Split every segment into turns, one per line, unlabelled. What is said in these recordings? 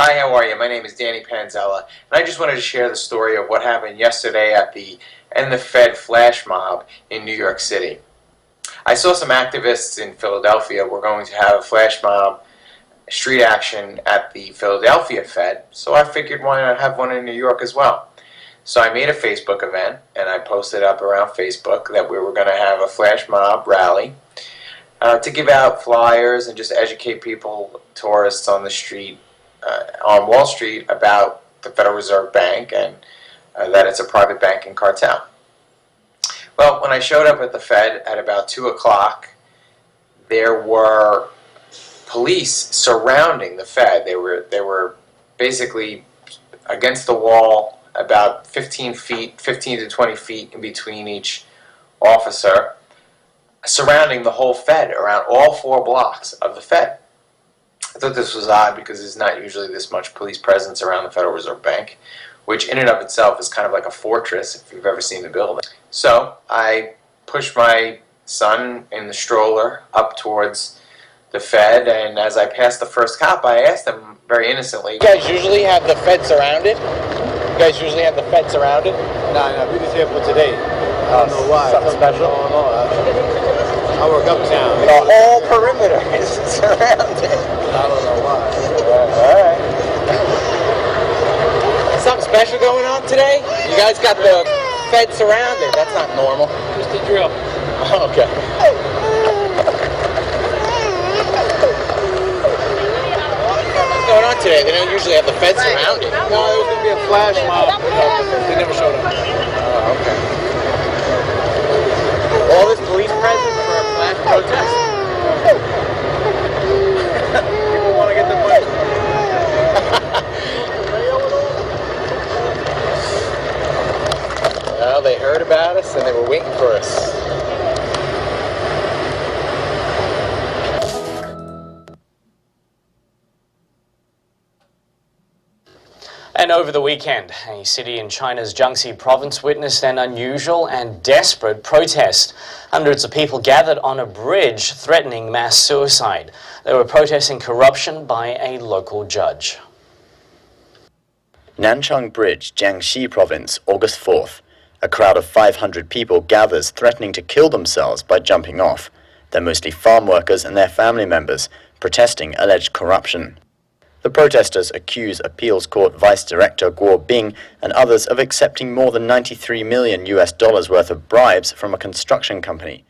Hi, how are you? My name is Danny Panzella, and I just wanted to share the story of what happened yesterday at the End the Fed flash mob in New York City. I saw some activists in Philadelphia were going to have a flash mob street action at the Philadelphia Fed, so I figured why not have one in New York as well. So I made a Facebook event, and I posted up around Facebook that we were going to have a flash mob rally to give out flyers and just educate people, tourists on the street, on Wall Street, about the Federal Reserve Bank and that it's a private banking cartel. Well, when I showed up at the Fed at about 2 o'clock, there were police surrounding the Fed. They were basically against the wall, about 15 to 20 feet in between each officer, surrounding the whole Fed, around all 4 blocks of the Fed. I thought this was odd because there's not usually this much police presence around the Federal Reserve Bank, which in and of itself is kind of like a fortress if you've ever seen the building. So I pushed my son in the stroller up towards the Fed, and as I passed the first cop, I asked him very innocently, "You guys usually have the Fed surrounded? You guys usually have the Fed surrounded?"
No, we just here for today. I don't know why.
Something special?
I work uptown.
The whole perimeter is surrounded.
I don't know why.
Alright. Something special going on today? You guys got the Fed surrounded. That's not normal.
Just the drill.
Okay. What's going on today? They don't usually have the Fed surrounded.
No, it was going to be a flash mob. They never showed up.
Oh, okay. All this police presence for a flash protest?
People want to get the money.
Well, they heard about us and they were waiting for us.
And over the weekend, a city in China's Jiangxi province witnessed an unusual and desperate protest. Hundreds of people gathered on a bridge threatening mass suicide. They were protesting corruption by a local judge.
Nanchang Bridge, Jiangxi province, August 4th. A crowd of 500 people gathers threatening to kill themselves by jumping off. They're mostly farm workers and their family members, protesting alleged corruption. The protesters accuse Appeals Court Vice Director Guo Bing and others of accepting more than $93 million worth of bribes from a construction company.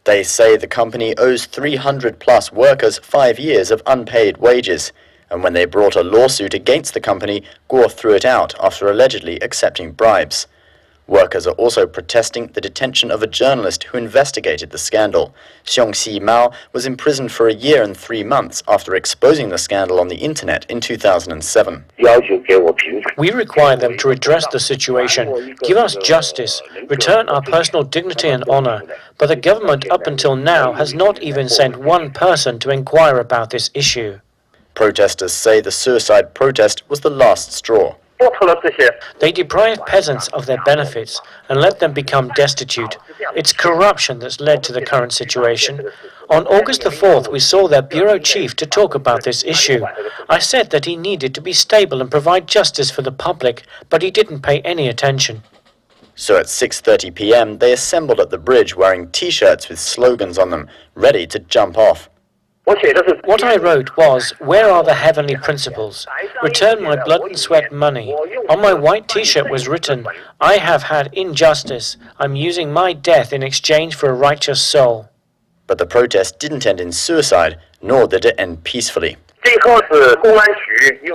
They say the company owes 300 plus workers 5 years of unpaid wages, and when they brought a lawsuit against the company, Guo threw it out after allegedly accepting bribes. Workers are also protesting the detention of a journalist who investigated the scandal. Xiongxi Mao was imprisoned for 1 year and 3 months after exposing the scandal on the internet in 2007.
We require them to redress the situation, give us justice, return our personal dignity and honor. But the government up until now has not even sent one person to inquire about this issue.
Protesters say the suicide protest was the last straw.
They deprive peasants of their benefits and let them become destitute. It's corruption that's led to the current situation. On August the 4th, we saw their bureau chief to talk about this issue. I said that he needed to be stable and provide justice for the public, but he didn't pay any attention.
So at 6:30 p.m., they assembled at the bridge wearing T-shirts with slogans on them, ready to jump off.
What I wrote was, "Where are the heavenly principles? Return my blood and sweat money." On my white T-shirt was written, "I have had injustice. I'm using my death in exchange for a righteous soul."
But the protest didn't end in suicide, nor did it end peacefully.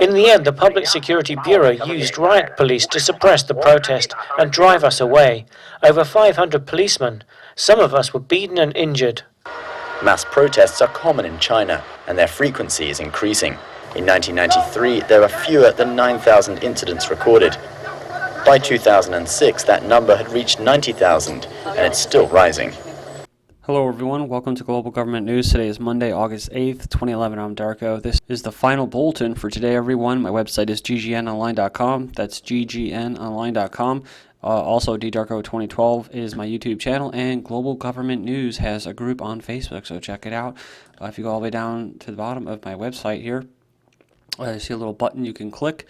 In the end, the Public Security Bureau used riot police to suppress the protest and drive us away. Over 500 policemen. Some of us were beaten and injured.
Mass protests are common in China, and their frequency is increasing. In 1993, there were fewer than 9,000 incidents recorded. By 2006, that number had reached 90,000, and it's still rising.
Hello everyone, welcome to Global Government News. Today is Monday, August 8th, 2011. I'm Darko. This is the final bulletin for today, everyone. My website is ggnonline.com. That's ggnonline.com. Also, DDarko2012 is my YouTube channel, and Global Government News has a group on Facebook, so check it out. If you go all the way down to the bottom of my website here, I see a little button you can click.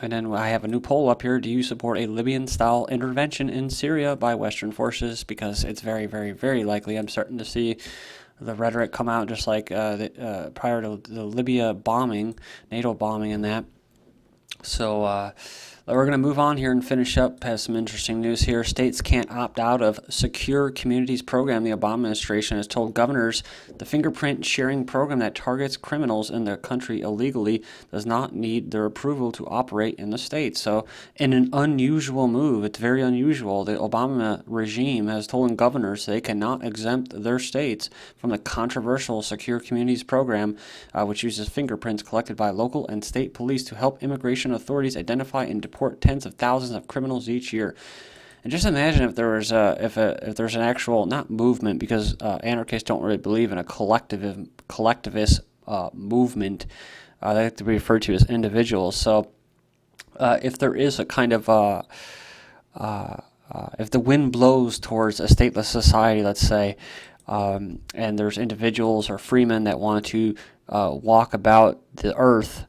And then I have a new poll up here. Do you support a Libyan-style intervention in Syria by Western forces? Because it's very, very, very likely. I'm starting to see the rhetoric come out just like prior to the Libya bombing, NATO bombing and that. So we're going to move on here and finish up. Has some interesting news here. States can't opt out of Secure Communities program. The Obama administration has told governors the fingerprint sharing program that targets criminals in the country illegally does not need their approval to operate in the state. So in an unusual move, it's very unusual, the Obama regime has told governors they cannot exempt their states from the controversial Secure Communities program, which uses fingerprints collected by local and state police to help immigration authorities identify and deport tens of thousands of criminals each year. And just imagine if there was if there's an actual, not movement, because anarchists don't really believe in a collectivist movement. They like to be referred to as individuals. So if there is a kind of if the wind blows towards a stateless society, let's say, and there's individuals or freemen that want to walk about the earth,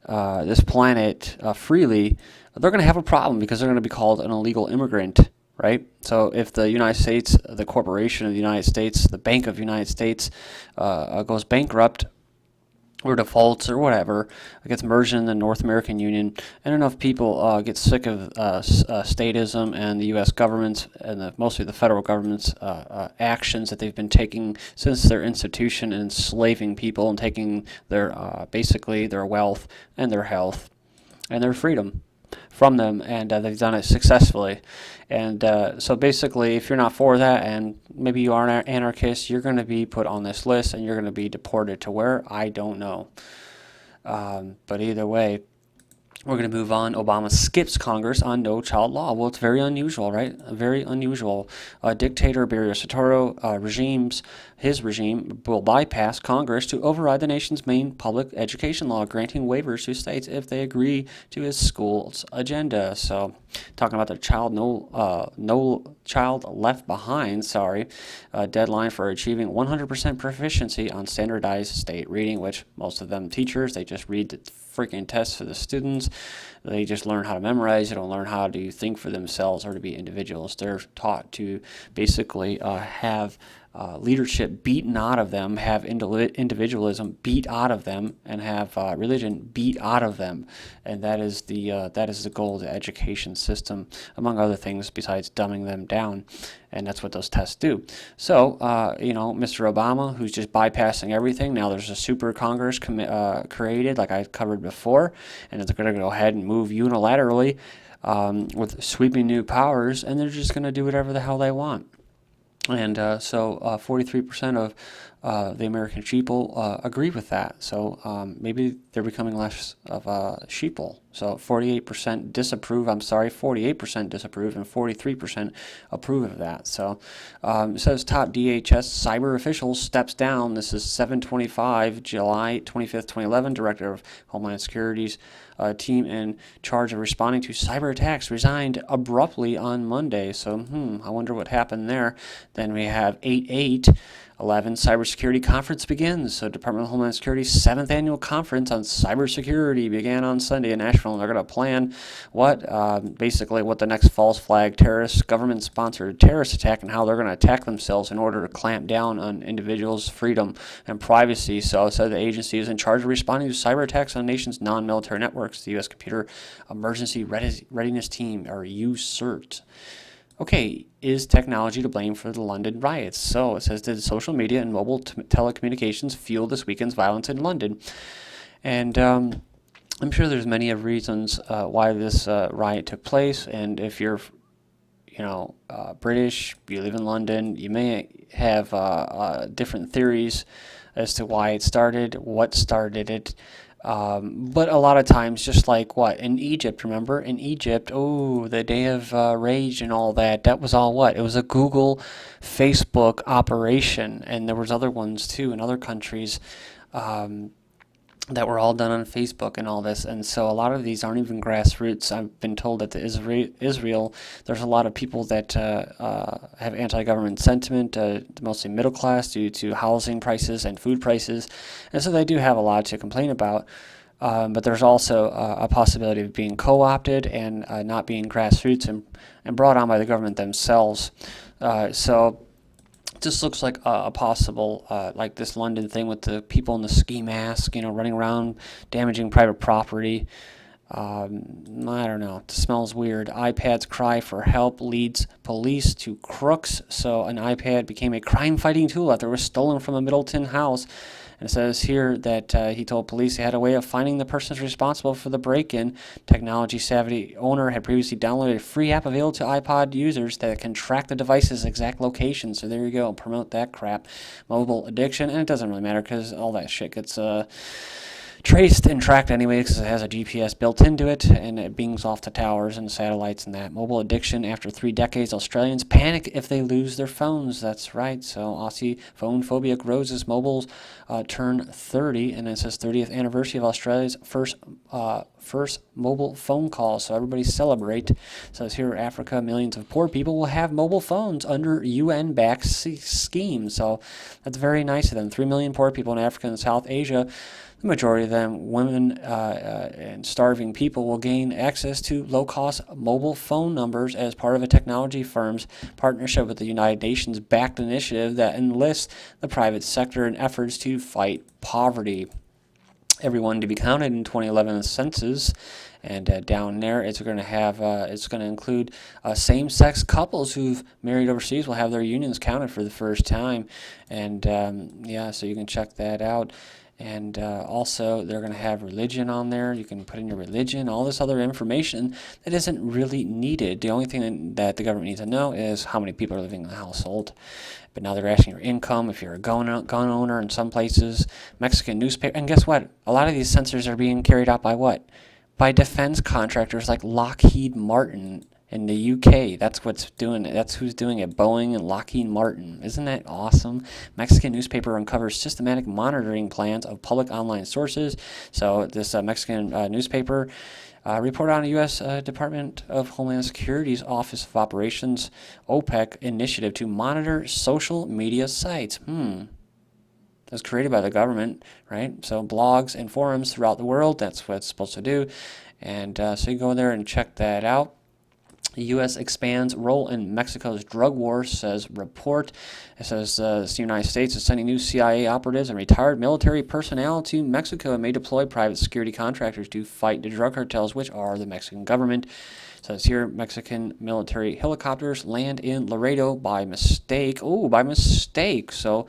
this planet, freely, they're going to have a problem because they're going to be called an illegal immigrant, right? So if the United States, the corporation of the United States, the Bank of the United States goes bankrupt or defaults or whatever, gets merged in the North American Union, and enough people get sick of statism and the U.S. government's and mostly the federal government's actions that they've been taking since their institution, enslaving people and taking their basically their wealth and their health and their freedom from them, and they've done it successfully. And so basically, if you're not for that, and maybe you are an anarchist, you're going to be put on this list, and you're going to be deported to where? I don't know. But either way, we're going to move on. Obama skips Congress on no child law. Well, it's very unusual, right? Very unusual. Dictator Barrio Sotoro his regime will bypass Congress to override the nation's main public education law, granting waivers to states if they agree to his school's agenda. So, talking about the no child left behind, deadline for achieving 100% proficiency on standardized state reading, which most of them teachers, they just read the freaking tests for the students. They just learn how to memorize. They don't learn how to think for themselves or to be individuals. They're taught to basically have leadership beaten out of them, have individualism beat out of them, and have religion beat out of them. And that is the goal of the education system, among other things, besides dumbing them down. And that's what those tests do. So, Mr. Obama, who's just bypassing everything, now there's a super Congress created, like I covered before, and it's going to go ahead and move unilaterally with sweeping new powers, and they're just going to do whatever the hell they want. And so 43% of the American sheeple agree with that. So maybe they're becoming less of a sheeple. So 48% disapprove, 48% disapprove, and 43% approve of that. So it says top DHS cyber officials steps down. This is 7/25, July 25th, 2011. Director of Homeland Security's team in charge of responding to cyber attacks resigned abruptly on Monday. So, I wonder what happened there. Then we have 8/8. 11, Cybersecurity Conference begins. So Department of Homeland Security's 7th Annual Conference on Cybersecurity began on Sunday in Nashville, and they're going to plan basically what the next false flag terrorist, government-sponsored terrorist attack, and how they're going to attack themselves in order to clamp down on individuals' freedom and privacy. So it said the agency is in charge of responding to cyber attacks on the nation's non-military networks, the U.S. Computer Emergency Readiness Team, or UCERT. Okay, is technology to blame for the London riots? So it says, did social media and mobile telecommunications fuel this weekend's violence in London? And I'm sure there's many of reasons why this riot took place. And if you're, British, you live in London, you may have different theories as to why it started, what started it. But a lot of times, just like in Egypt, remember? In Egypt, the Day of Rage and all that was all what? It was a Google, Facebook operation, and there was other ones too in other countries. that were all done on Facebook and all this, and so a lot of these aren't even grassroots. I've been told that Israel, there's a lot of people that have anti-government sentiment, mostly middle class, due to housing prices and food prices, and so they do have a lot to complain about. But there's also a possibility of being co-opted and not being grassroots and brought on by the government themselves. So this looks like a possible, like this London thing with the people in the ski mask, running around damaging private property. I don't know. It smells weird. iPads cry for help leads police to crooks. So an iPad became a crime-fighting tool after it was stolen from a Middleton house. And it says here that he told police he had a way of finding the persons responsible for the break-in. Technology-savvy owner had previously downloaded a free app available to iPod users that can track the device's exact location. So there you go. Promote that crap. Mobile addiction. And it doesn't really matter because all that shit gets traced and tracked anyway because it has a GPS built into it, and it bings off the towers and satellites and that. Mobile addiction. After 3 decades, Australians panic if they lose their phones. That's right. So Aussie phone phobia grows as mobiles turn 30, and it says 30th anniversary of Australia's first mobile phone call. So everybody celebrate. It says here, Africa, millions of poor people will have mobile phones under UN-backed scheme. So that's very nice of them. 3 million poor people in Africa and South Asia. The majority of them, women and starving people, will gain access to low-cost mobile phone numbers as part of a technology firm's partnership with the United Nations-backed initiative that enlists the private sector in efforts to fight poverty. Everyone to be counted in 2011 Census, and down there it's going to include same-sex couples who've married overseas will have their unions counted for the first time, and so you can check that out. And also, they're going to have religion on there. You can put in your religion, all this other information that isn't really needed. The only thing that the government needs to know is how many people are living in the household. But now they're asking your income, if you're a gun owner in some places, Mexican newspaper. And guess what? A lot of these censors are being carried out by what? By defense contractors like Lockheed Martin in the UK. That's what's doing it. That's who's doing it. Boeing and Lockheed Martin. Isn't that awesome? Mexican newspaper uncovers systematic monitoring plans of public online sources. So this Mexican newspaper reported on a U.S. Department of Homeland Security's Office of Operations OPEC initiative to monitor social media sites. It was created by the government, right? So blogs and forums throughout the world, that's what it's supposed to do. And so you go in there and check that out. The U.S. expands role in Mexico's drug war, says report. It says the United States is sending new CIA operatives and retired military personnel to Mexico and may deploy private security contractors to fight the drug cartels, which are the Mexican government. It says here, Mexican military helicopters land in Laredo by mistake. Oh, by mistake. So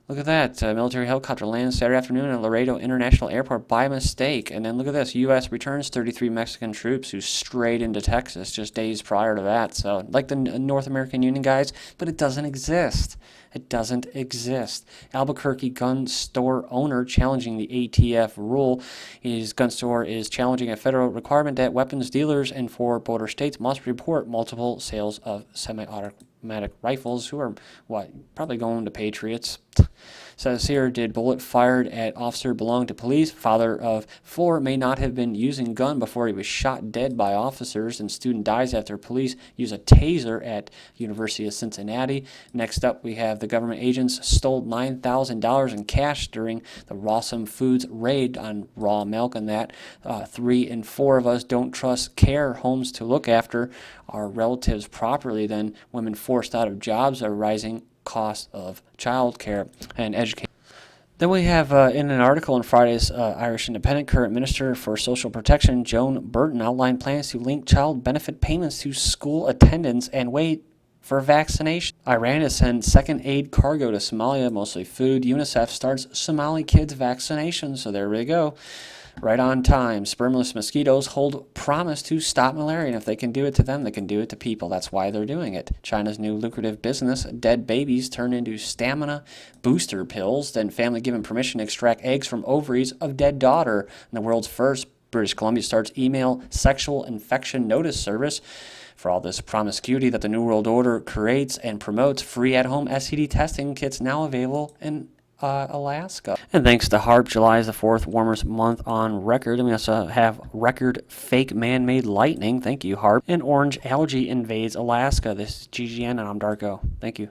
look at that. Military helicopter lands Saturday afternoon at Laredo International Airport by mistake. And then look at this. U.S. returns 33 Mexican troops who strayed into Texas just days prior to that. So, like the North American Union guys, but it doesn't exist. It doesn't exist. Albuquerque gun store owner challenging the ATF rule. His gun store is challenging a federal requirement that weapons dealers in 4 border states must report multiple sales of semi-automatic rifles, who are, probably going to Patriots. Says here, did bullet fired at officer belong to police? Father of 4 may not have been using gun before he was shot dead by officers, and student dies after police use a taser at University of Cincinnati. Next up, we have the government agents stole $9,000 in cash during the Rawsome Foods raid on raw milk, and that 3 in 4 of us don't trust care homes to look after our relatives properly. Then women forced out of jobs are rising cost of child care and education. Then we have in an article in Friday's Irish Independent, current Minister for Social Protection, Joan Burton, outlined plans to link child benefit payments to school attendance and wait for vaccination. Iran has sent second aid cargo to Somalia, mostly food. UNICEF starts Somali kids vaccination, so there we go. Right on time. Spermless mosquitoes hold promise to stop malaria, and if they can do it to them, they can do it to people. That's why they're doing it. China's new lucrative business, dead babies turn into stamina booster pills. Then family given permission to extract eggs from ovaries of dead daughter. And the world's first, British Columbia starts email sexual infection notice service. For all this promiscuity that the New World Order creates and promotes, free at-home STD testing kits now available in Alaska. And thanks to HARP, July is the 4th warmest month on record. And we also have record fake man-made lightning. Thank you, HARP. And orange algae invades Alaska. This is GGN, and I'm Darko. Thank you.